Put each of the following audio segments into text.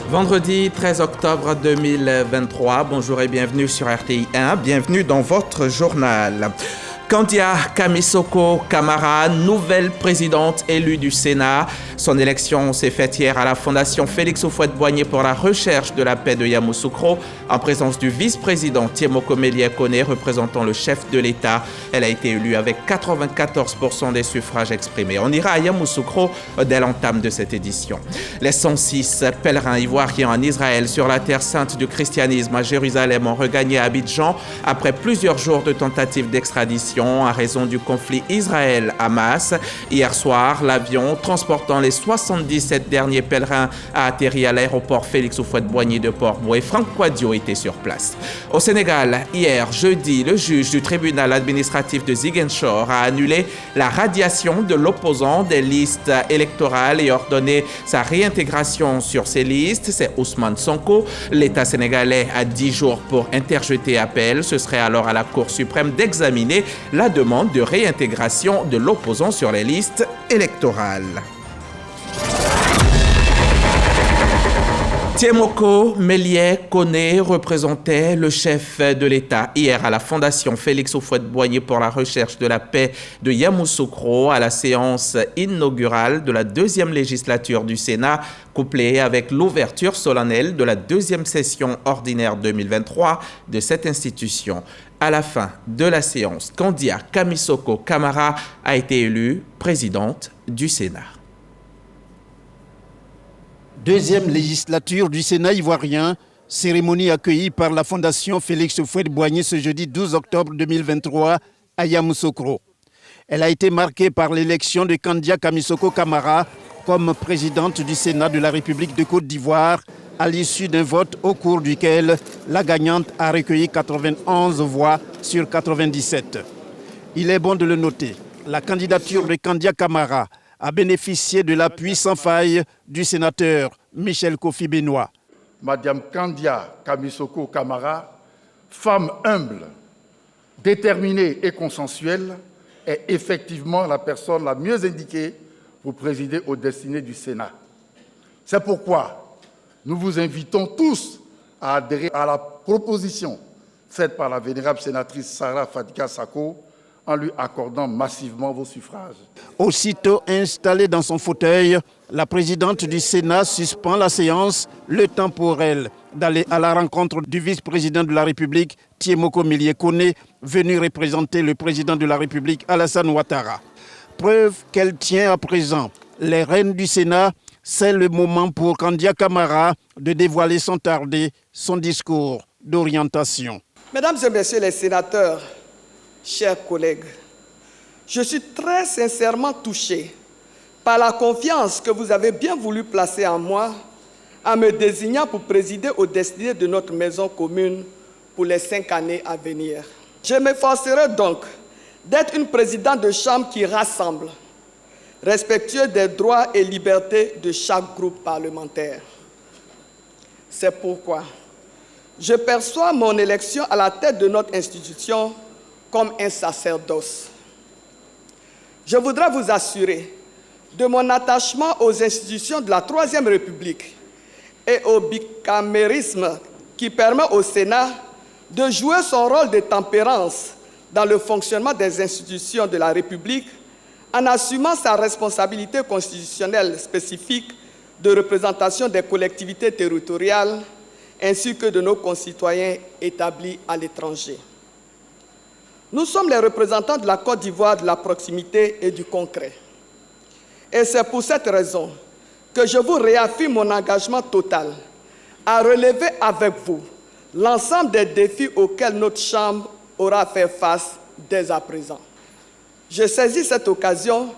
Vendredi 13 octobre 2023, bonjour et bienvenue sur RTI 1, bienvenue dans votre journal. Kandia Kamisoko Kamara, nouvelle présidente élue du Sénat. Son élection s'est faite hier à la Fondation Félix Houphouët-Boigny pour la recherche de la paix de Yamoussoukro, en présence du vice-président Tiemoko Melie-Kone, représentant le chef de l'État. Elle a été élue avec 94% des suffrages exprimés. On ira à Yamoussoukro dès l'entame de cette édition. Les 106 pèlerins ivoiriens en Israël sur la terre sainte du christianisme à Jérusalem ont regagné Abidjan après plusieurs jours de tentatives d'extradition à raison du conflit Israël-Hamas. Hier soir, l'avion transportant les 77 derniers pèlerins a atterri à l'aéroport Félix Houphouët-Boigny de Port-Bouët. Franck Kouadio était sur place. Au Sénégal, hier jeudi, le juge du tribunal administratif de Ziguinchor a annulé la radiation de l'opposant des listes électorales et ordonné sa réintégration sur ces listes. C'est Ousmane Sonko. L'État sénégalais a 10 jours pour interjeter appel. Ce serait alors à la Cour suprême d'examiner la demande de réintégration de l'opposant sur les listes électorales. Tiemoko Melie-Kone représentait le chef de l'État hier à la Fondation Félix Houphouët-Boigny pour la recherche de la paix de Yamoussoukro à la séance inaugurale de la deuxième législature du Sénat, couplée avec l'ouverture solennelle de la deuxième session ordinaire 2023 de cette institution. À la fin de la séance, Kandia Kamisoko Kamara a été élue présidente du Sénat. Deuxième législature du Sénat ivoirien, cérémonie accueillie par la Fondation Félix Houphouët-Boigny ce jeudi 12 octobre 2023 à Yamoussoukro. Elle a été marquée par l'élection de Kandia Kamisoko Kamara comme présidente du Sénat de la République de Côte d'Ivoire à l'issue d'un vote au cours duquel la gagnante a recueilli 91 voix sur 97. Il est bon de le noter, la candidature de Kandia Kamara a bénéficié de l'appui sans faille du sénateur Michel Kofi Benoît. Madame Kandia Kamisoko Kamara, femme humble, déterminée et consensuelle, est effectivement la personne la mieux indiquée pour présider aux destinées du Sénat. C'est pourquoi nous vous invitons tous à adhérer à la proposition faite par la vénérable sénatrice Sarah Fatika Sako en lui accordant massivement vos suffrages. Aussitôt installée dans son fauteuil, la présidente du Sénat suspend la séance, le temps pour elle d'aller à la rencontre du vice-président de la République, Tiemoko Melie-Kone, venu représenter le président de la République, Alassane Ouattara. Preuve qu'elle tient à présent les rênes du Sénat, c'est le moment pour Kandia Kamara de dévoiler sans tarder son discours d'orientation. Mesdames et messieurs les sénateurs, chers collègues, je suis très sincèrement touché par la confiance que vous avez bien voulu placer en moi en me désignant pour présider aux destinées de notre maison commune pour les 5 années à venir. Je m'efforcerai donc d'être une présidente de chambre qui rassemble, respectueux des droits et libertés de chaque groupe parlementaire. C'est pourquoi je perçois mon élection à la tête de notre institution comme un sacerdoce. Je voudrais vous assurer de mon attachement aux institutions de la Troisième République et au bicamérisme qui permet au Sénat de jouer son rôle de tempérance dans le fonctionnement des institutions de la République en assumant sa responsabilité constitutionnelle spécifique de représentation des collectivités territoriales ainsi que de nos concitoyens établis à l'étranger. Nous sommes les représentants de la Côte d'Ivoire de la proximité et du concret. Et c'est pour cette raison que je vous réaffirme mon engagement total à relever avec vous l'ensemble des défis auxquels notre Chambre aura fait face dès à présent. Je saisis cette occasion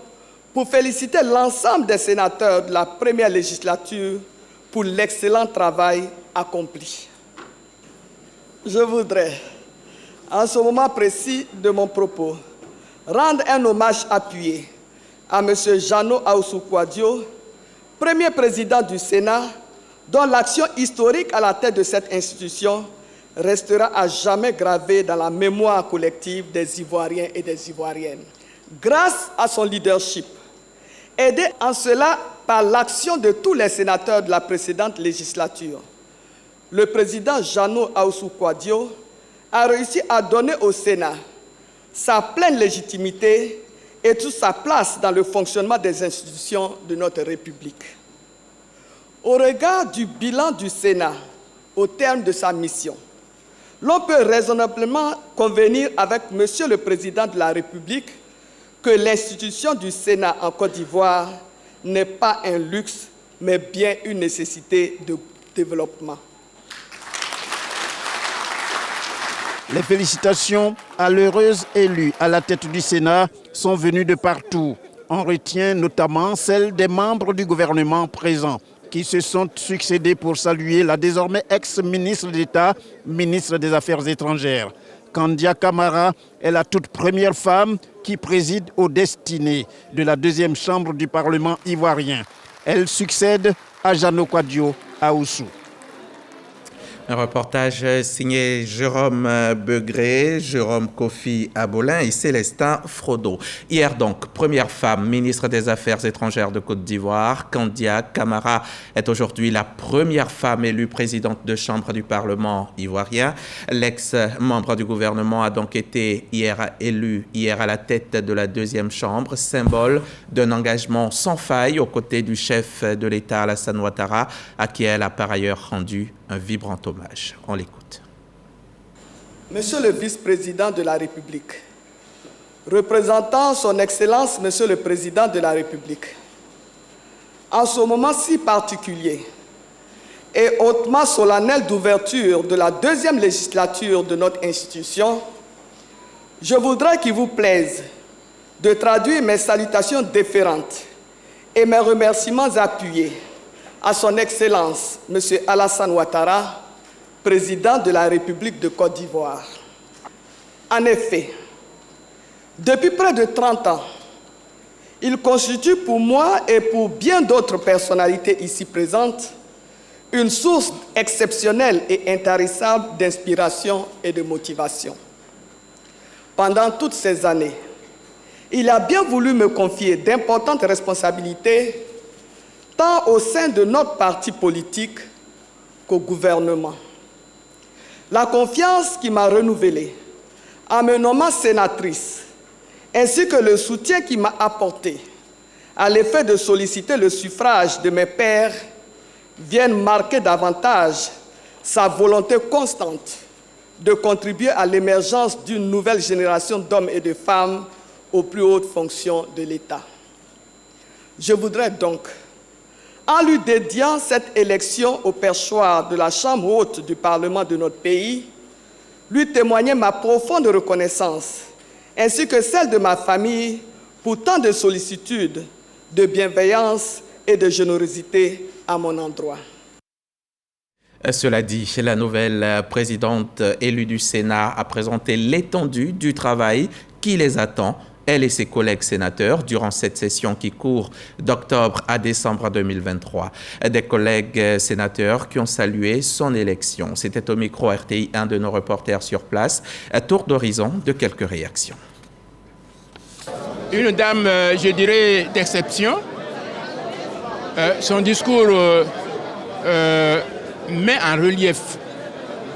pour féliciter l'ensemble des sénateurs de la première législature pour l'excellent travail accompli. Je voudrais, en ce moment précis de mon propos, rendre un hommage appuyé à M. Jeannot Ahoussou-Kouadio, premier président du Sénat, dont l'action historique à la tête de cette institution restera à jamais gravée dans la mémoire collective des Ivoiriens et des Ivoiriennes. Grâce à son leadership, aidé en cela par l'action de tous les sénateurs de la précédente législature, le président Jano Aoussou Kouadio a réussi à donner au Sénat sa pleine légitimité et toute sa place dans le fonctionnement des institutions de notre République. Au regard du bilan du Sénat au terme de sa mission, l'on peut raisonnablement convenir avec Monsieur le Président de la République que l'institution du Sénat en Côte d'Ivoire n'est pas un luxe, mais bien une nécessité de développement. Les félicitations à l'heureuse élue à la tête du Sénat sont venues de partout. On retient notamment celles des membres du gouvernement présents qui se sont succédés pour saluer la désormais ex-ministre d'État, ministre des Affaires étrangères. Kandia Camara est la toute première femme qui préside aux destinées de la deuxième chambre du Parlement ivoirien. Elle succède à Jano Kouadio Aoussou. Un reportage signé Jérôme Begré, Jérôme Kofi Abolin et Célestin Frodo. Hier donc, première femme ministre des Affaires étrangères de Côte d'Ivoire, Kandia Camara est aujourd'hui la première femme élue présidente de chambre du Parlement ivoirien. L'ex-membre du gouvernement a donc été élu à la tête de la deuxième chambre, symbole d'un engagement sans faille aux côtés du chef de l'État Alassane Ouattara, à qui elle a par ailleurs rendu un vibrant hommage. On l'écoute. Monsieur le vice-président de la République, représentant son Excellence, Monsieur le Président de la République, en ce moment si particulier et hautement solennel d'ouverture de la deuxième législature de notre institution, je voudrais qu'il vous plaise de traduire mes salutations déférentes et mes remerciements appuyés à son Excellence, M. Alassane Ouattara, président de la République de Côte d'Ivoire. En effet, depuis près de 30 ans, il constitue pour moi et pour bien d'autres personnalités ici présentes une source exceptionnelle et intarissable d'inspiration et de motivation. Pendant toutes ces années, il a bien voulu me confier d'importantes responsabilités tant au sein de notre parti politique qu'au gouvernement. La confiance qu'il m'a renouvelée en me nommant sénatrice, ainsi que le soutien qu'il m'a apporté à l'effet de solliciter le suffrage de mes pairs, viennent marquer davantage sa volonté constante de contribuer à l'émergence d'une nouvelle génération d'hommes et de femmes aux plus hautes fonctions de l'État. Je voudrais donc, en lui dédiant cette élection au perchoir de la Chambre haute du Parlement de notre pays, lui témoigner ma profonde reconnaissance, ainsi que celle de ma famille, pour tant de sollicitude, de bienveillance et de générosité à mon endroit. Cela dit, la nouvelle présidente élue du Sénat a présenté l'étendue du travail qui les attend, elle et ses collègues sénateurs, durant cette session qui court d'octobre à décembre 2023. Des collègues sénateurs qui ont salué son élection. C'était au micro RTI, un de nos reporters sur place. Tour d'horizon de quelques réactions. Une dame, je dirais, d'exception. Son discours met en relief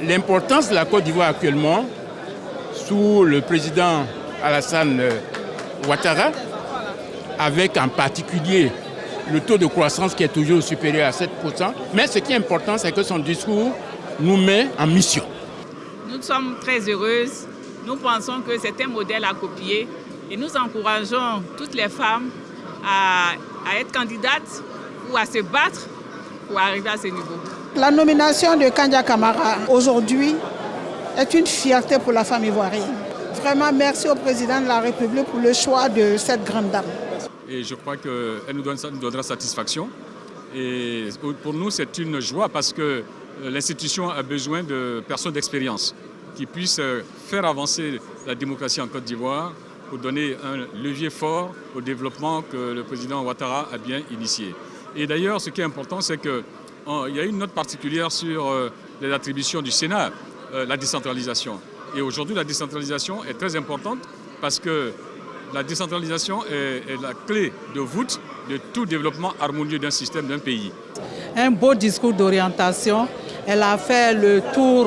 l'importance de la Côte d'Ivoire actuellement sous le président Alassane Ouattara, avec en particulier le taux de croissance qui est toujours supérieur à 7%. Mais ce qui est important, c'est que son discours nous met en mission. Nous sommes très heureuses. Nous pensons que c'est un modèle à copier et nous encourageons toutes les femmes à être candidates ou à se battre pour arriver à ce niveau. La nomination de Kandia Camara aujourd'hui est une fierté pour la femme ivoirienne. Vraiment, merci au président de la République pour le choix de cette grande dame. Et je crois qu'elle nous donnera satisfaction. Et pour nous, c'est une joie parce que l'institution a besoin de personnes d'expérience qui puissent faire avancer la démocratie en Côte d'Ivoire pour donner un levier fort au développement que le président Ouattara a bien initié. Et d'ailleurs, ce qui est important, c'est qu'il y a une note particulière sur les attributions du Sénat, la décentralisation. Et aujourd'hui, la décentralisation est très importante parce que la décentralisation est la clé de voûte de tout développement harmonieux d'un système, d'un pays. Un beau discours d'orientation. Elle a fait le tour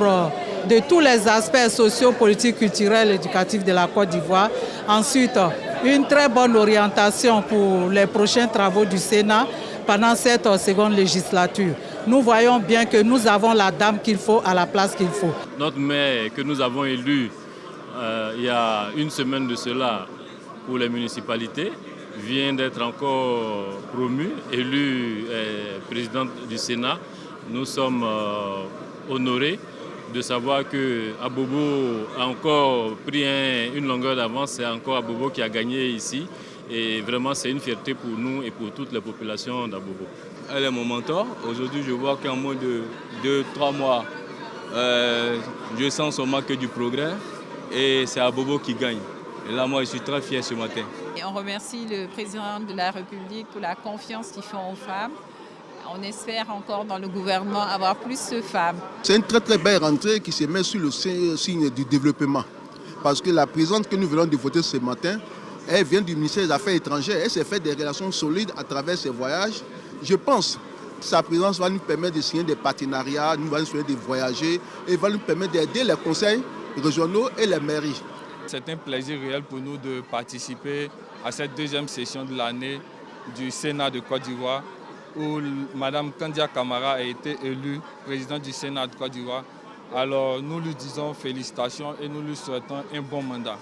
de tous les aspects sociaux, politiques, culturels, éducatifs de la Côte d'Ivoire. Ensuite, une très bonne orientation pour les prochains travaux du Sénat pendant cette seconde législature. Nous voyons bien que nous avons la dame qu'il faut à la place qu'il faut. Notre maire que nous avons élu il y a une semaine de cela pour les municipalités vient d'être encore promu, élu présidente du Sénat. Nous sommes honorés de savoir que Abobo a encore pris une longueur d'avance. C'est encore Abobo qui a gagné ici. Et vraiment, c'est une fierté pour nous et pour toutes les populations d'Abobo. Elle est mon mentor. Aujourd'hui, je vois qu'en moins de 2-3 mois, je sens seulement que du progrès. Et c'est Abobo qui gagne. Et là, moi, je suis très fier ce matin. Et on remercie le président de la République pour la confiance qu'ils font aux femmes. On espère encore dans le gouvernement avoir plus de femmes. C'est une très très belle rentrée qui se met sur le signe du développement. Parce que la présidente que nous venons de voter ce matin, elle vient du ministère des Affaires étrangères. Elle s'est fait des relations solides à travers ses voyages. Je pense que sa présence va nous permettre de signer des partenariats, nous va nous permettre de voyager et va nous permettre d'aider les conseils régionaux et les mairies. C'est un plaisir réel pour nous de participer à cette deuxième session de l'année du Sénat de Côte d'Ivoire où Mme Kandia Camara a été élue présidente du Sénat de Côte d'Ivoire. Alors nous lui disons félicitations et nous lui souhaitons un bon mandat.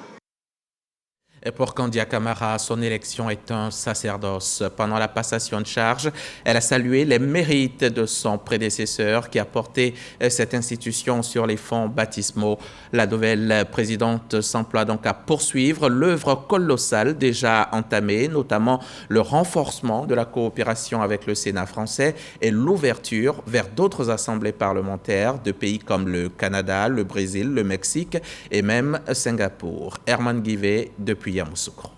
Et pour Kandia Camara, son élection est un sacerdoce. Pendant la passation de charge, elle a salué les mérites de son prédécesseur qui a porté cette institution sur les fonds baptismaux. La nouvelle présidente s'emploie donc à poursuivre l'œuvre colossale déjà entamée, notamment le renforcement de la coopération avec le Sénat français et l'ouverture vers d'autres assemblées parlementaires de pays comme le Canada, le Brésil, le Mexique et même Singapour. Herman Guivet depuis Yamoussoukro.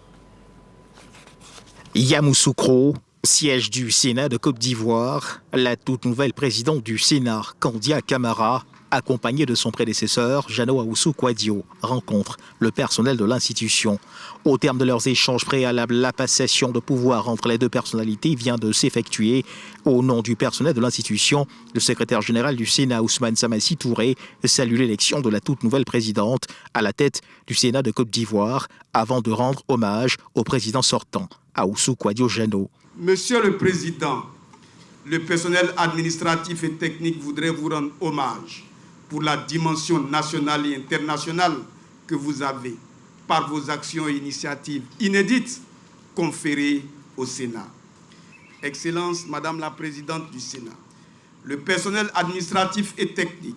Yamoussoukro, siège du Sénat de Côte d'Ivoire, la toute nouvelle présidente du Sénat, Kandia Camara, accompagnée de son prédécesseur, Jano Ahoussou Kouadio, rencontre le personnel de l'institution. Au terme de leurs échanges préalables, la passation de pouvoir entre les deux personnalités vient de s'effectuer. Au nom du personnel de l'institution, le secrétaire général du Sénat, Ousmane Samassi Touré, salue l'élection de la toute nouvelle présidente à la tête du Sénat de Côte d'Ivoire avant de rendre hommage au président sortant, Ahoussou Kouadio Jano. Monsieur le Président, le personnel administratif et technique voudrait vous rendre hommage pour la dimension nationale et internationale que vous avez par vos actions et initiatives inédites conférées au Sénat. Excellence, Madame la Présidente du Sénat, le personnel administratif et technique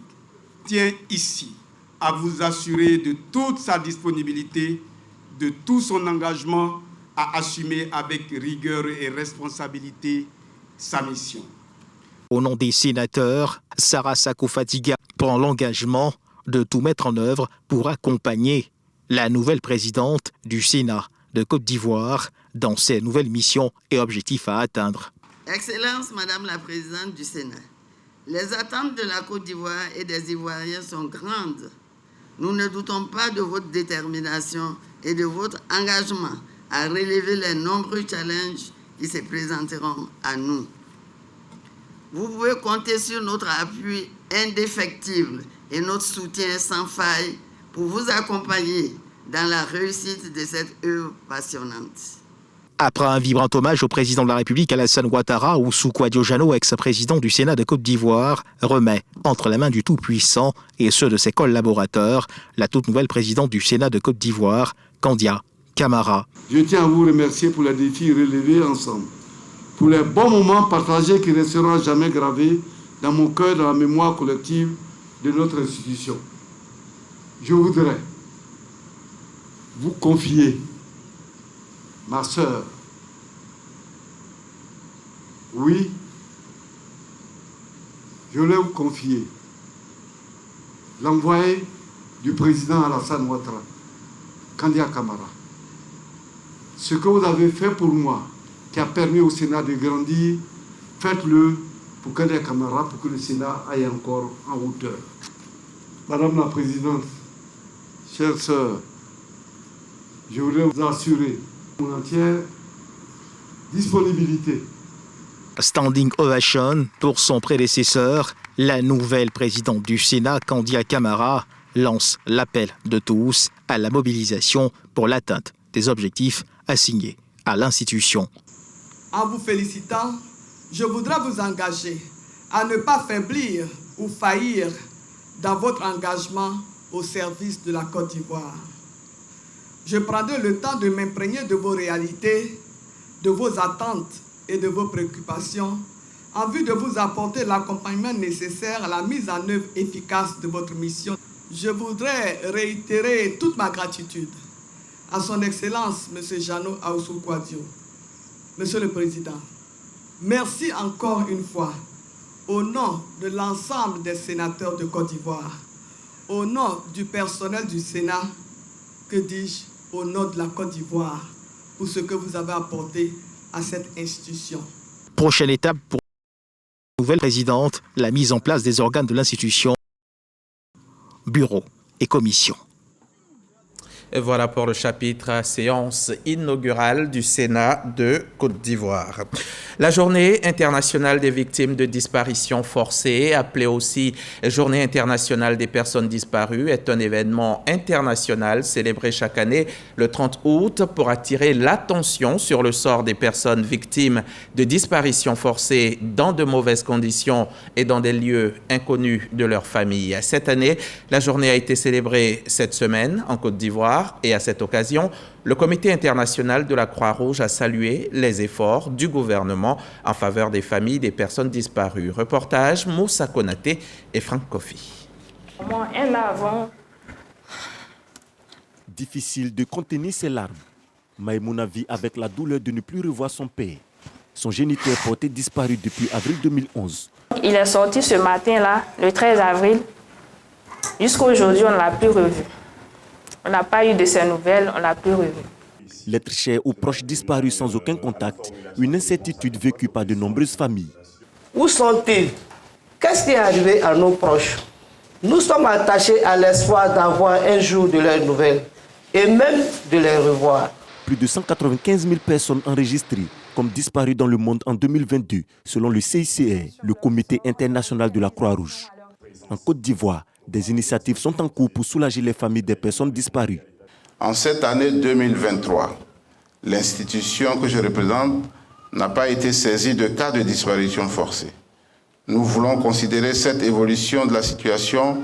tient ici à vous assurer de toute sa disponibilité, de tout son engagement à assumer avec rigueur et responsabilité sa mission. Au nom des sénateurs, Sarah Sako Fatiga prend l'engagement de tout mettre en œuvre pour accompagner la nouvelle présidente du Sénat de Côte d'Ivoire dans ses nouvelles missions et objectifs à atteindre. Excellence, Madame la Présidente du Sénat, les attentes de la Côte d'Ivoire et des Ivoiriens sont grandes. Nous ne doutons pas de votre détermination et de votre engagement à relever les nombreux challenges qui se présenteront à nous. Vous pouvez compter sur notre appui indéfectible et notre soutien sans faille pour vous accompagner dans la réussite de cette œuvre passionnante. Après un vibrant hommage au président de la République Alassane Ouattara, Ahoussou Kouadio Jano, ex-président du Sénat de Côte d'Ivoire, remet entre les mains du Tout-Puissant et ceux de ses collaborateurs la toute nouvelle présidente du Sénat de Côte d'Ivoire, Kandia Camara. Je tiens à vous remercier pour les défis relevés ensemble, pour les bons moments partagés qui resteront jamais gravés dans mon cœur, dans la mémoire collective de notre institution. Je voudrais vous confier, ma sœur, oui, je voulais vous confier l'envoyé du président Alassane Ouattara, Kandia Camara. Ce que vous avez fait pour moi, qui a permis au Sénat de grandir, faites-le pour Kandia Camara, pour que le Sénat aille encore en hauteur. Madame la Présidente, chère sœur, Je voudrais vous assurer mon entière disponibilité. Standing ovation pour son prédécesseur, la nouvelle présidente du Sénat, Kandia Camara, lance l'appel de tous à la mobilisation pour l'atteinte des objectifs assignés à l'institution. En vous félicitant, je voudrais vous engager à ne pas faiblir ou faillir dans votre engagement au service de la Côte d'Ivoire. Je prendrai le temps de m'imprégner de vos réalités, de vos attentes et de vos préoccupations en vue de vous apporter l'accompagnement nécessaire à la mise en œuvre efficace de votre mission. Je voudrais réitérer toute ma gratitude à son Excellence, M. Jano Ahoussou Kouadio. Monsieur le Président, merci encore une fois au nom de l'ensemble des sénateurs de Côte d'Ivoire, au nom du personnel du Sénat, que dis-je, au nom de la Côte d'Ivoire, pour ce que vous avez apporté à cette institution. Prochaine étape pour la nouvelle présidente, la mise en place des organes de l'institution, bureaux et commissions. Et voilà pour le chapitre séance inaugurale du Sénat de Côte d'Ivoire. La journée internationale des victimes de disparition forcée, appelée aussi Journée internationale des personnes disparues, est un événement international célébré chaque année le 30 août pour attirer l'attention sur le sort des personnes victimes de disparition forcée dans de mauvaises conditions et dans des lieux inconnus de leur famille. Cette année, la journée a été célébrée cette semaine en Côte d'Ivoire. Et à cette occasion, le Comité international de la Croix-Rouge a salué les efforts du gouvernement en faveur des familles des personnes disparues. Reportage Moussa Konaté et Franck Kofi. Un an avant. Difficile de contenir ses larmes. Maïmouna vit avec la douleur de ne plus revoir son père. Son géniteur porté disparu depuis avril 2011. Il est sorti ce matin-là, le 13 avril. Jusqu'à aujourd'hui, on ne l'a plus revu. On n'a pas eu de ses nouvelles, on ne l'a plus revu. L'être cher ou proche disparu sans aucun contact, une incertitude vécue par de nombreuses familles. Où sont-ils? Qu'est-ce qui est arrivé à nos proches? Nous sommes attachés à l'espoir d'avoir un jour de leurs nouvelles et même de les revoir. Plus de 195 000 personnes enregistrées comme disparues dans le monde en 2022, selon le CICR, le Comité international de la Croix-Rouge. En Côte d'Ivoire, des initiatives sont en cours pour soulager les familles des personnes disparues. En cette année 2023, l'institution que je représente n'a pas été saisie de cas de disparition forcée. Nous voulons considérer cette évolution de la situation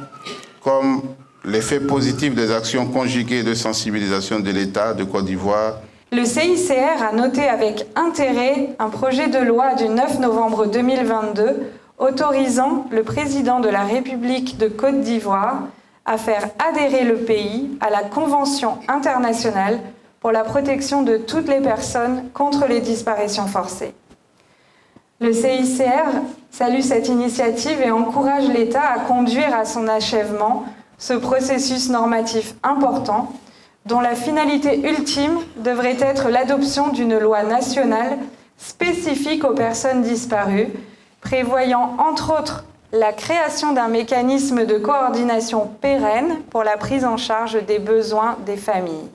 comme l'effet positif des actions conjuguées de sensibilisation de l'État de Côte d'Ivoire. Le CICR a noté avec intérêt un projet de loi du 9 novembre 2022 autorisant le président de la République de Côte d'Ivoire à faire adhérer le pays à la Convention internationale pour la protection de toutes les personnes contre les disparitions forcées. Le CICR salue cette initiative et encourage l'État à conduire à son achèvement ce processus normatif important dont la finalité ultime devrait être l'adoption d'une loi nationale spécifique aux personnes disparues, prévoyant entre autres la création d'un mécanisme de coordination pérenne pour la prise en charge des besoins des familles.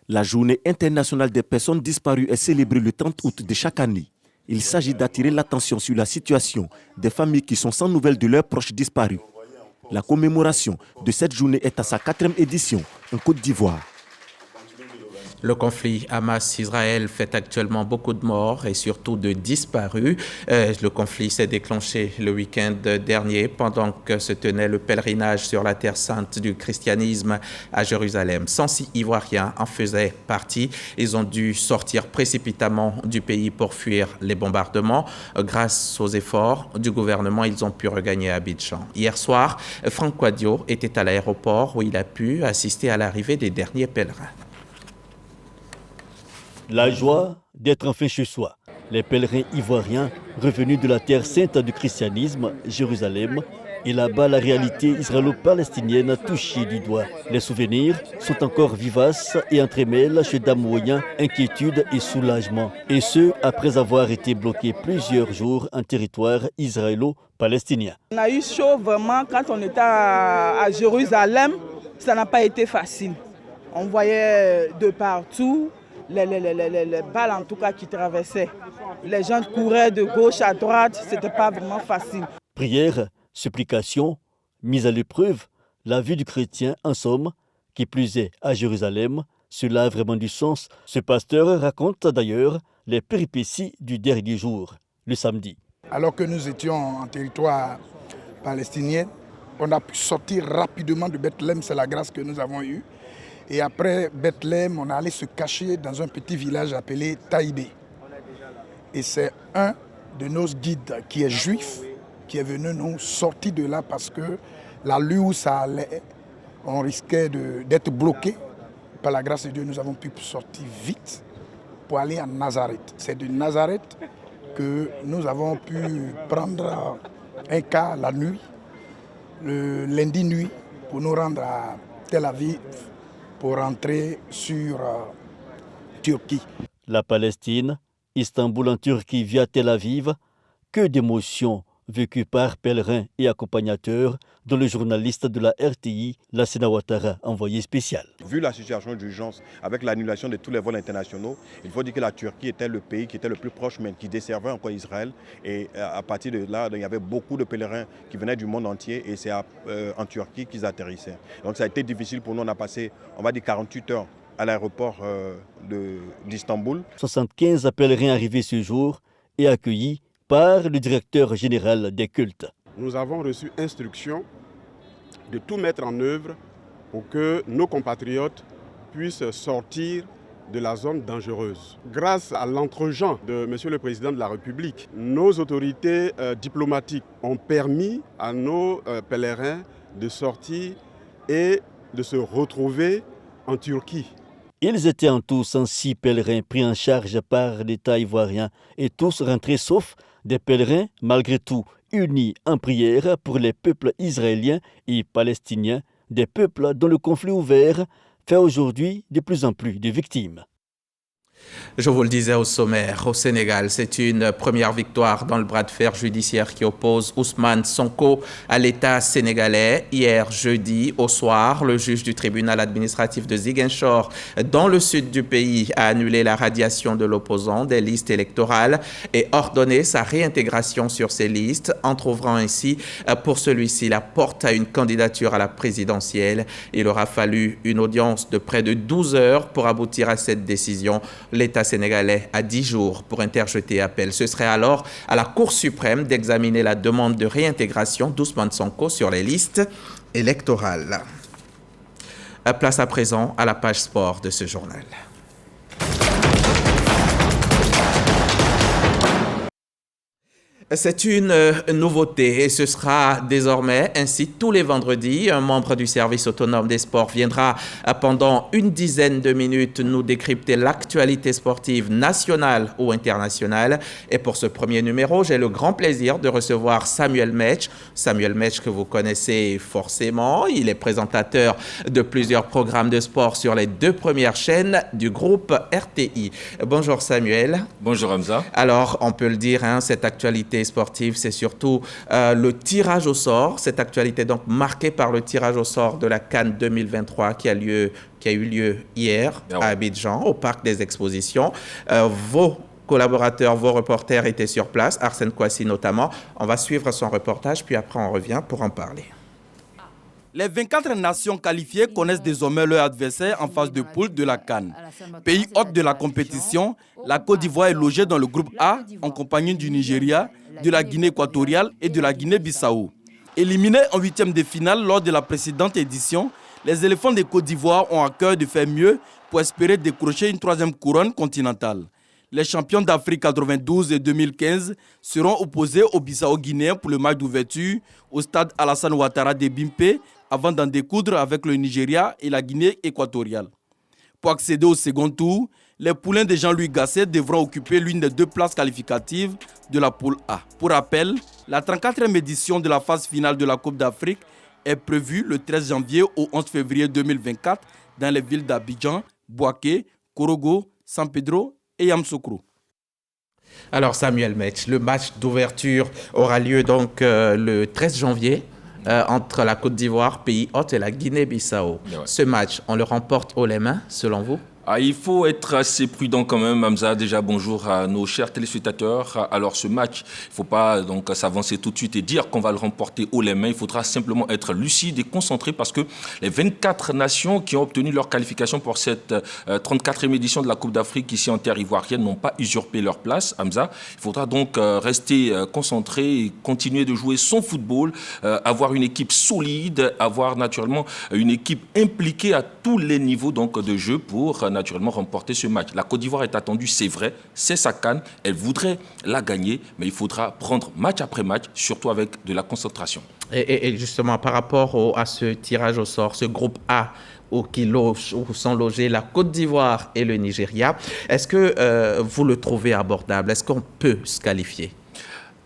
La Journée internationale des personnes disparues est célébrée le 30 août de chaque année. Il s'agit d'attirer l'attention sur la situation des familles qui sont sans nouvelles de leurs proches disparus. La commémoration de cette journée est à sa 4e édition en Côte d'Ivoire. Le conflit Hamas-Israël fait actuellement beaucoup de morts et surtout de disparus. Le conflit s'est déclenché le week-end dernier pendant que se tenait le pèlerinage sur la terre sainte du christianisme à Jérusalem. 106 Ivoiriens en faisaient partie. Ils ont dû sortir précipitamment du pays pour fuir les bombardements. Grâce aux efforts du gouvernement, ils ont pu regagner Abidjan. Hier soir, Franck Kouadio était à l'aéroport où il a pu assister à l'arrivée des derniers pèlerins. La joie d'être enfin chez soi. Les pèlerins ivoiriens revenus de la terre sainte du christianisme, Jérusalem, et là-bas la réalité israélo-palestinienne touchée du doigt. Les souvenirs sont encore vivaces et entremêlent chez Damoyen inquiétude et soulagement. Et ce, après avoir été bloqués plusieurs jours en territoire israélo-palestinien. On a eu chaud vraiment quand on était à Jérusalem, ça n'a pas été facile. On voyait de partout les balles en tout cas qui traversaient. Les gens couraient de gauche à droite, ce n'était pas vraiment facile. Prière, supplication, mise à l'épreuve, la vie du chrétien en somme, qui plus est à Jérusalem, cela a vraiment du sens. Ce pasteur raconte d'ailleurs les péripéties du dernier jour, le samedi. Alors que nous étions en territoire palestinien, on a pu sortir rapidement de Bethléem, c'est la grâce que nous avons eue. Et après Bethléem, on est allé se cacher dans un petit village appelé Taïbé. Et c'est un de nos guides qui est juif qui est venu nous sortir de là parce que la rue où ça allait, on risquait d'être bloqué. Par la grâce de Dieu, nous avons pu sortir vite pour aller à Nazareth. C'est de Nazareth que nous avons pu prendre un car la nuit, le lundi nuit, pour nous rendre à Tel Aviv, pour rentrer sur Turquie. La Palestine, Istanbul en Turquie via Tel Aviv, que d'émotions vécues par pèlerins et accompagnateurs, dont le journaliste de la RTI, Lassina Ouattara, envoyé spécial. Vu la situation d'urgence, avec l'annulation de tous les vols internationaux, il faut dire que la Turquie était le pays qui était le plus proche, mais qui desservait encore Israël. Et à partir de là, il y avait beaucoup de pèlerins qui venaient du monde entier et c'est en Turquie qu'ils atterrissaient. Donc ça a été difficile pour nous, on a passé, on va dire, 48 heures à l'aéroport d'Istanbul. 75 pèlerins arrivés ce jour et accueillis par le directeur général des cultes. Nous avons reçu instruction de tout mettre en œuvre pour que nos compatriotes puissent sortir de la zone dangereuse. Grâce à l'entregent de M. le Président de la République, nos autorités diplomatiques ont permis à nos pèlerins de sortir et de se retrouver en Turquie. Ils étaient en tout 106 pèlerins pris en charge par l'État ivoirien et tous rentrés sauf des pèlerins, malgré tout, unis en prière pour les peuples israéliens et palestiniens, des peuples dont le conflit ouvert fait aujourd'hui de plus en plus de victimes. Je vous le disais au sommaire, au Sénégal, c'est une première victoire dans le bras de fer judiciaire qui oppose Ousmane Sonko à l'État sénégalais. Hier, jeudi, au soir, le juge du tribunal administratif de Ziguinchor, dans le sud du pays, a annulé la radiation de l'opposant des listes électorales et ordonné sa réintégration sur ces listes, entr'ouvrant ainsi pour celui-ci la porte à une candidature à la présidentielle. Il aura fallu une audience de près de 12 heures pour aboutir à cette décision. L'État sénégalais a 10 jours pour interjeter appel. Ce serait alors à la Cour suprême d'examiner la demande de réintégration d'Ousmane Sonko sur les listes électorales. Place à présent à la page sport de ce journal. C'est une nouveauté et ce sera désormais ainsi tous les vendredis. Un membre du service autonome des sports viendra pendant une dizaine de minutes nous décrypter l'actualité sportive nationale ou internationale. Et pour ce premier numéro, j'ai le grand plaisir de recevoir Samuel Metch. Samuel Metch que vous connaissez forcément. Il est présentateur de plusieurs programmes de sport sur les 2 premières chaînes du groupe RTI. Bonjour Samuel. Bonjour Hamza. Alors, on peut le dire, cette actualité sportive, c'est surtout le tirage au sort. Cette actualité donc marquée par le tirage au sort de la CAN 2023 qui a eu lieu hier à Abidjan, au Parc des Expositions. Vos collaborateurs, vos reporters étaient sur place, Arsène Kouassi notamment. On va suivre son reportage, puis après on revient pour en parler. Les 24 nations qualifiées connaissent désormais leur adversaire en phase de poule de la CAN. Pays hôte de la compétition, la Côte d'Ivoire est logée dans le groupe A en compagnie du Nigeria, de la Guinée équatoriale et de la Guinée-Bissau. Éliminés en 8e de finale lors de la précédente édition, les éléphants de Côte d'Ivoire ont à cœur de faire mieux pour espérer décrocher une 3e couronne continentale. Les champions d'Afrique 92 et 2015 seront opposés aux Bissau-Guinéens pour le match d'ouverture au stade Alassane Ouattara de Bimpe avant d'en découdre avec le Nigeria et la Guinée équatoriale. Pour accéder au second tour, les poulains de Jean-Louis Gasset devront occuper l'une des 2 places qualificatives de la poule A. Pour rappel, la 34e édition de la phase finale de la Coupe d'Afrique est prévue le 13 janvier au 11 février 2024 dans les villes d'Abidjan, Bouaké, Korogo, San Pedro et Yamoussoukro. Alors Samuel Metch, le match d'ouverture aura lieu donc le 13 janvier entre la Côte d'Ivoire, pays hôte, et la Guinée-Bissau. Ouais. Ce match, on le remporte haut les mains, selon vous? Il faut être assez prudent quand même, Hamza. Déjà, bonjour à nos chers téléspectateurs. Alors, ce match, il ne faut pas donc s'avancer tout de suite et dire qu'on va le remporter haut les mains. Il faudra simplement être lucide et concentré parce que les 24 nations qui ont obtenu leur qualification pour cette 34e édition de la Coupe d'Afrique ici en terre ivoirienne n'ont pas usurpé leur place, Hamza. Il faudra donc rester concentré et continuer de jouer son football, avoir une équipe solide, avoir naturellement une équipe impliquée à tous les niveaux donc, de jeu pour naturellement remporter ce match. La Côte d'Ivoire est attendue, c'est vrai, c'est sa CAN, elle voudrait la gagner, mais il faudra prendre match après match, surtout avec de la concentration. Et justement, par rapport à ce tirage au sort, ce groupe A, où sont logés la Côte d'Ivoire et le Nigeria, est-ce que vous le trouvez abordable? Est-ce qu'on peut se qualifier?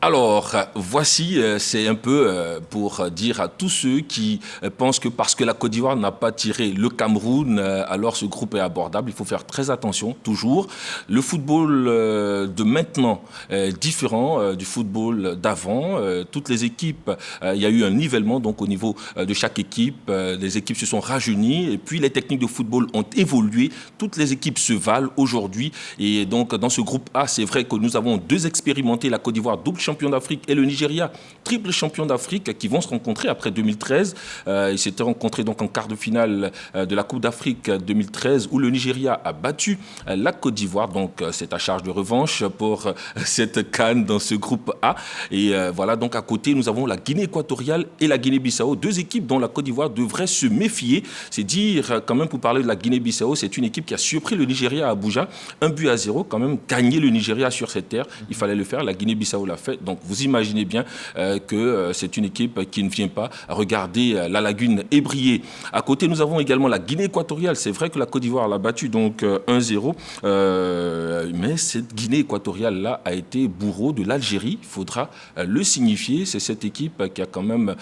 Alors, voici, c'est un peu pour dire à tous ceux qui pensent que parce que la Côte d'Ivoire n'a pas tiré le Cameroun, alors ce groupe est abordable. Il faut faire très attention, toujours. Le football de maintenant est différent du football d'avant. Toutes les équipes, il y a eu un nivellement donc au niveau de chaque équipe. Les équipes se sont rajeunies et puis les techniques de football ont évolué. Toutes les équipes se valent aujourd'hui. Et donc, dans ce groupe A, c'est vrai que nous avons deux expérimentés, la Côte d'Ivoire, double champion d'Afrique, et le Nigeria, triple champion d'Afrique, qui vont se rencontrer après 2013. Ils s'étaient rencontrés donc en quart de finale de la Coupe d'Afrique 2013, où le Nigeria a battu la Côte d'Ivoire. Donc c'est à charge de revanche pour cette CAN dans ce groupe A. Et voilà, donc à côté, nous avons la Guinée équatoriale et la Guinée-Bissau, deux équipes dont la Côte d'Ivoire devrait se méfier. C'est dire, quand même, pour parler de la Guinée-Bissau, c'est une équipe qui a surpris le Nigeria à Abuja, 1-0, quand même, gagner le Nigeria sur cette terre. Il fallait le faire, la Guinée-Bissau l'a fait. Donc vous imaginez bien que c'est une équipe qui ne vient pas regarder la lagune ébriller. À côté, nous avons également la Guinée équatoriale. C'est vrai que la Côte d'Ivoire l'a battue donc 1-0, mais cette Guinée équatoriale-là a été bourreau de l'Algérie. Il faudra le signifier. C'est cette équipe qui a quand même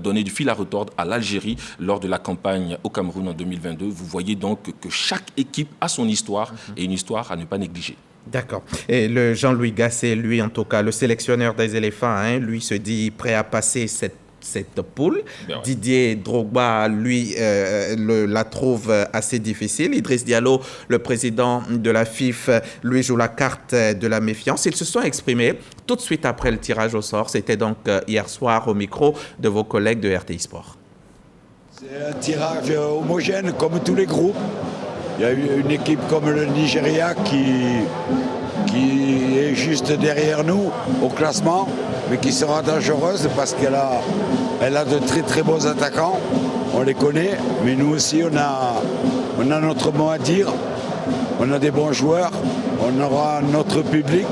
donné du fil à retordre à l'Algérie lors de la campagne au Cameroun en 2022. Vous voyez donc que chaque équipe a son histoire et une histoire à ne pas négliger. D'accord. Et le Jean-Louis Gasset, lui en tout cas, le sélectionneur des éléphants, lui se dit prêt à passer cette poule. Ouais. Didier Drogba, lui, la trouve assez difficile. Idriss Diallo, le président de la FIF, lui joue la carte de la méfiance. Ils se sont exprimés tout de suite après le tirage au sort. C'était donc hier soir au micro de vos collègues de RTI Sport. C'est un tirage homogène comme tous les groupes. Il y a eu une équipe comme le Nigeria qui est juste derrière nous au classement, mais qui sera dangereuse parce qu'elle a de très très bons attaquants. On les connaît, mais nous aussi on a notre mot à dire. On a des bons joueurs, on aura notre public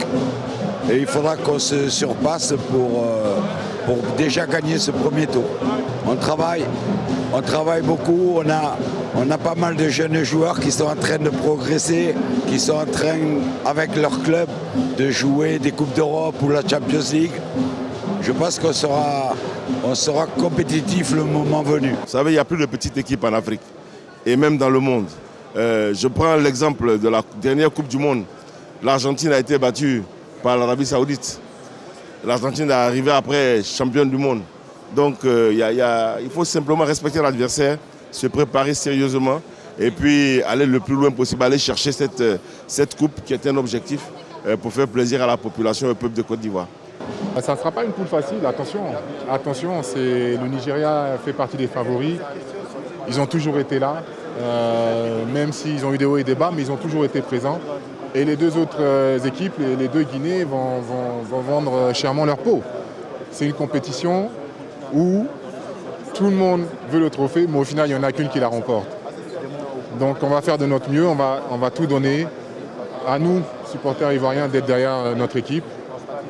et il faudra qu'on se surpasse pour déjà gagner ce premier tour. On travaille beaucoup, on a pas mal de jeunes joueurs qui sont en train de progresser, qui sont en train, avec leur club, de jouer des Coupes d'Europe ou la Champions League. Je pense qu'on sera compétitif le moment venu. Vous savez, il n'y a plus de petites équipes en Afrique et même dans le monde. Je prends l'exemple de la dernière Coupe du Monde. L'Argentine a été battue par l'Arabie Saoudite. L'Argentine est arrivée après championne du monde. Donc il faut simplement respecter l'adversaire, se préparer sérieusement et puis aller le plus loin possible, aller chercher cette coupe qui est un objectif pour faire plaisir à la population et au peuple de Côte d'Ivoire. Ça ne sera pas une poule facile, attention. Attention, le Nigeria fait partie des favoris. Ils ont toujours été là, même s'ils ont eu des hauts et des bas, mais ils ont toujours été présents. Et les deux autres équipes, les deux Guinées, vont vendre chèrement leur peau. C'est une compétition où tout le monde veut le trophée, mais au final, il n'y en a qu'une qui la remporte. Donc on va faire de notre mieux, on va tout donner. À nous, supporters ivoiriens, d'être derrière notre équipe.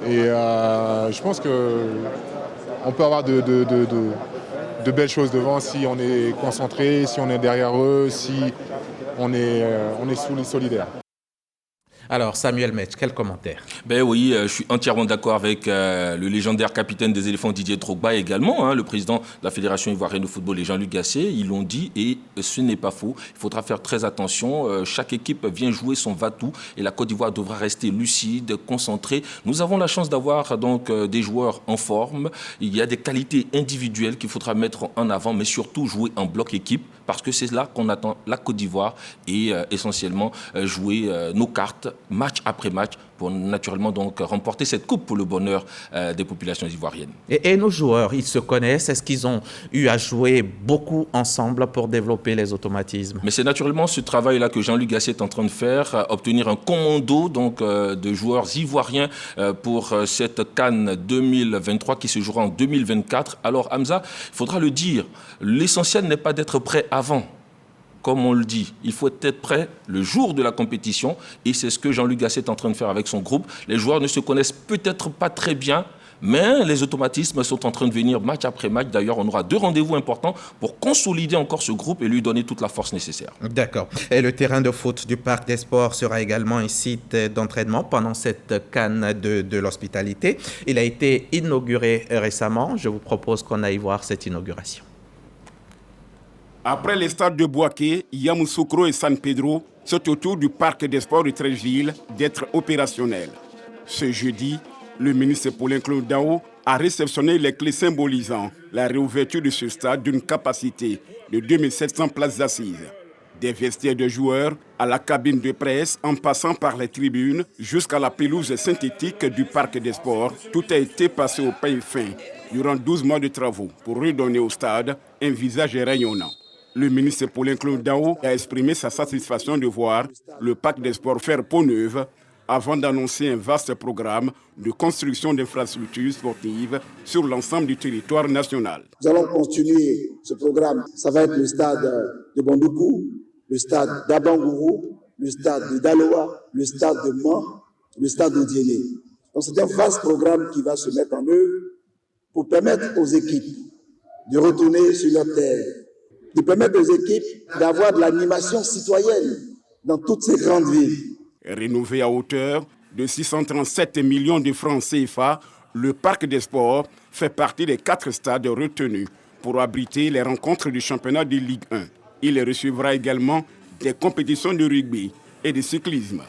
Et je pense qu'on peut avoir de belles choses devant si on est concentré, si on est derrière eux, si on est solidaire. Alors, Samuel Metch, quel commentaire? Ben oui, je suis entièrement d'accord avec le légendaire capitaine des éléphants Didier Drogba également, le président de la Fédération ivoirienne de football et Jean-Luc Gasset. Ils l'ont dit et ce n'est pas faux. Il faudra faire très attention. Chaque équipe vient jouer son va-tout et la Côte d'Ivoire devra rester lucide, concentrée. Nous avons la chance d'avoir donc des joueurs en forme. Il y a des qualités individuelles qu'il faudra mettre en avant, mais surtout jouer en bloc équipe parce que c'est là qu'on attend la Côte d'Ivoire et essentiellement jouer nos cartes match après match pour naturellement donc remporter cette coupe pour le bonheur des populations ivoiriennes. Et nos joueurs, ils se connaissent? Est-ce qu'ils ont eu à jouer beaucoup ensemble pour développer les automatismes? Mais c'est naturellement ce travail-là que Jean-Luc Gasset est en train de faire, obtenir un commando donc, de joueurs ivoiriens pour cette CAN 2023 qui se jouera en 2024. Alors Hamza, il faudra le dire, l'essentiel n'est pas d'être prêt avant. Comme on le dit, il faut être prêt le jour de la compétition et c'est ce que Jean-Luc Gasset est en train de faire avec son groupe. Les joueurs ne se connaissent peut-être pas très bien, mais les automatismes sont en train de venir match après match. D'ailleurs, on aura 2 rendez-vous importants pour consolider encore ce groupe et lui donner toute la force nécessaire. D'accord. Et le terrain de foot du Parc des Sports sera également un site d'entraînement pendant cette CAN de l'hospitalité. Il a été inauguré récemment. Je vous propose qu'on aille voir cette inauguration. Après les stades de Bouaké, Yamoussoukro et San Pedro, c'est au tour du Parc des Sports de Treichville d'être opérationnel. Ce jeudi, le ministre Paulin-Claude Dao a réceptionné les clés symbolisant la réouverture de ce stade d'une capacité de 2700 places assises. Des vestiaires de joueurs à la cabine de presse, en passant par les tribunes jusqu'à la pelouse synthétique du Parc des Sports, tout a été passé au peigne fin durant 12 mois de travaux pour redonner au stade un visage rayonnant. Le ministre Paulin-Claude Dao a exprimé sa satisfaction de voir le Parc des Sports faire peau neuve avant d'annoncer un vaste programme de construction d'infrastructures sportives sur l'ensemble du territoire national. Nous allons continuer ce programme. Ça va être le stade de Bondoukou, le stade d'Abangourou, le stade de Daloa, le stade de Mans, le stade de Diéné. Donc c'est un vaste programme qui va se mettre en œuvre pour permettre aux équipes de retourner sur leur terre, de permettre aux équipes d'avoir de l'animation citoyenne dans toutes ces grandes villes. Rénové à hauteur de 637 millions de francs CFA, le Parc des Sports fait partie des 4 stades retenus pour abriter les rencontres du championnat de Ligue 1. Il recevra également des compétitions de rugby et de cyclisme.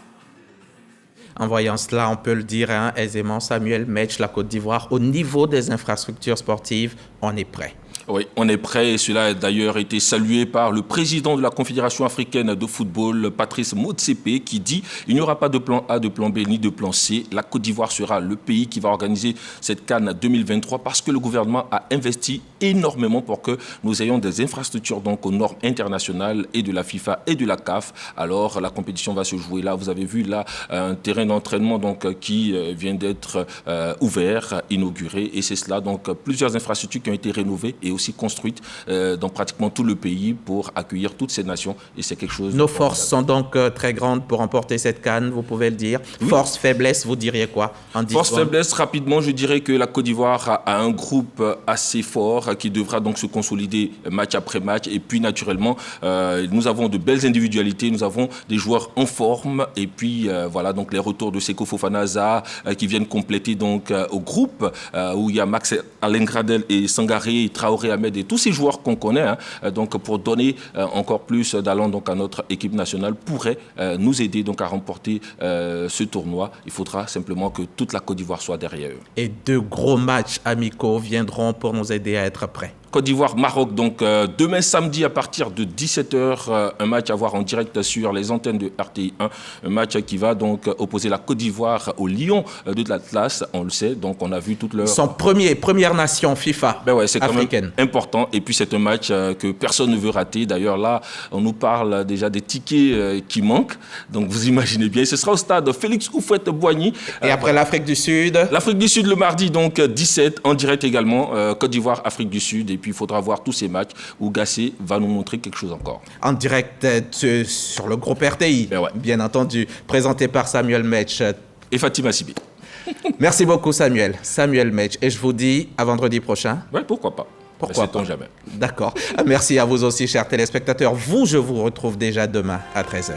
En voyant cela, on peut le dire aisément, Samuel Metch, la Côte d'Ivoire, au niveau des infrastructures sportives, on est prêt. Oui, on est prêt et cela a d'ailleurs été salué par le président de la Confédération africaine de football, Patrice Motsepe, qui dit « Il n'y aura pas de plan A, de plan B ni de plan C. La Côte d'Ivoire sera le pays qui va organiser cette CAN 2023 parce que le gouvernement a investi énormément pour que nous ayons des infrastructures donc aux normes internationales et de la FIFA et de la CAF. Alors la compétition va se jouer là. Vous avez vu là un terrain d'entraînement donc qui vient d'être ouvert, inauguré et c'est cela donc plusieurs infrastructures qui ont été rénovées et aussi construites dans pratiquement tout le pays pour accueillir toutes ces nations et c'est quelque chose. Nos forces sont donc très grandes pour remporter cette CAN, vous pouvez le dire. Oui. Force, faiblesse, vous diriez quoi en 10 Force, secondes. Faiblesse, rapidement, je dirais que la Côte d'Ivoire a un groupe assez fort qui devra donc se consolider match après match et puis naturellement nous avons de belles individualités, nous avons des joueurs en forme et puis voilà donc les retours de Seko Fofana Zaha qui viennent compléter donc au groupe où il y a Max Alain Gradel et Sangaré et Traoré Ahmed et tous ces joueurs qu'on connaît donc pour donner encore plus d'allant donc à notre équipe nationale pourrait nous aider donc à remporter ce tournoi. Il faudra simplement que toute la Côte d'Ivoire soit derrière eux. Et 2 gros matchs amicaux viendront pour nous aider à être prêts. Côte d'Ivoire-Maroc, donc demain samedi à partir de 17h, un match à voir en direct sur les antennes de RTI 1, un match qui va donc opposer la Côte d'Ivoire au Lion de l'Atlas, on le sait, donc on a vu toute leur... Son première nation FIFA c'est africaine. Quand même important, et puis c'est un match que personne ne veut rater, d'ailleurs là, on nous parle déjà des tickets qui manquent, donc vous imaginez bien, ce sera au stade Félix Houphouët-Boigny. Et après l'Afrique du Sud? L'Afrique du Sud le mardi, donc 17, en direct également, Côte d'Ivoire, Afrique du Sud, et puis il faudra voir tous ces matchs où Gasset va nous montrer quelque chose encore. En direct sur le groupe RTI, bien entendu, présenté par Samuel Metch. Et Fatima Sibi. Merci beaucoup Samuel Metch. Et je vous dis à vendredi prochain. Oui, pourquoi pas. Pourquoi pas. Jamais. D'accord. Merci à vous aussi, chers téléspectateurs. Je vous retrouve déjà demain à 13h.